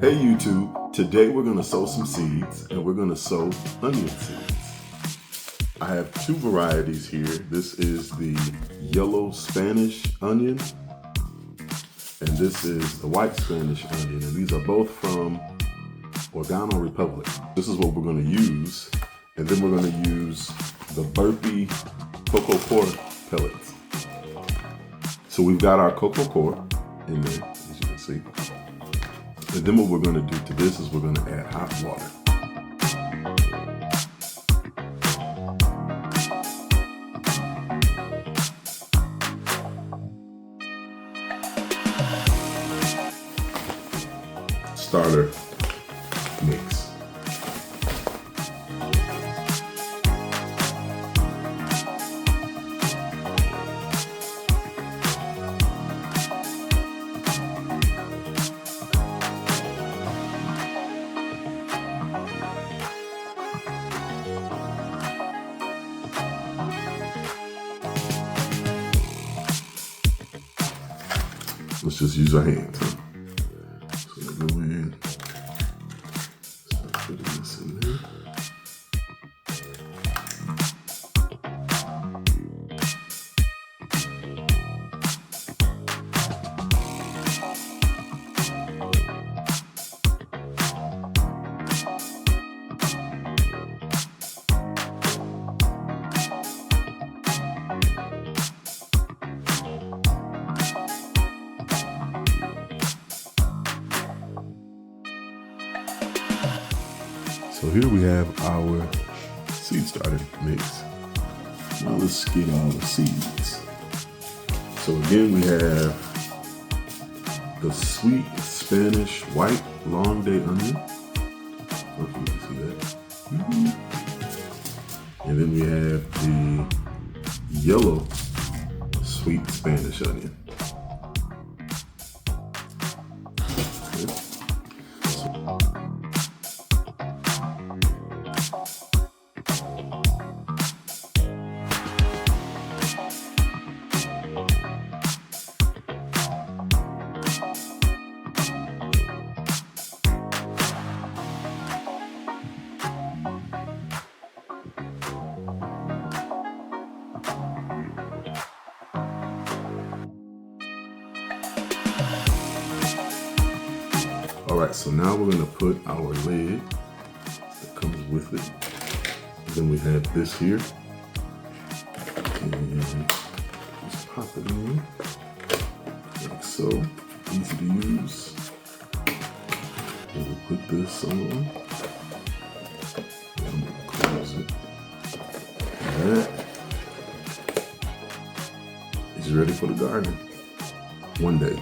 Hey YouTube, today we're going to sow some seeds and we're going to sow onion seeds. I have two varieties here. This is the yellow Spanish onion and this is the white Spanish onion, and these are both from Organo Republic. This is what we're going to use, and then we're going to use the Burpee cocoa core pellets. So we've got our cocoa core in there, as you can see. And then what we're going to do to this is we're going to add hot water. Starter mix. Let's just use our hands. Huh? So we'll go in, start putting this in there. So here we have our seed starter mix. Now let's get all the seeds. So again, we have the sweet Spanish white long day onion. Hopefully you can see that. And then we have the yellow sweet Spanish onion. All right, so now we're gonna put our lid that comes with it. And then we have this here. And just pop it in, like so, easy to use. And we'll put this on. And we'll close it. And that is ready for the garden. One day.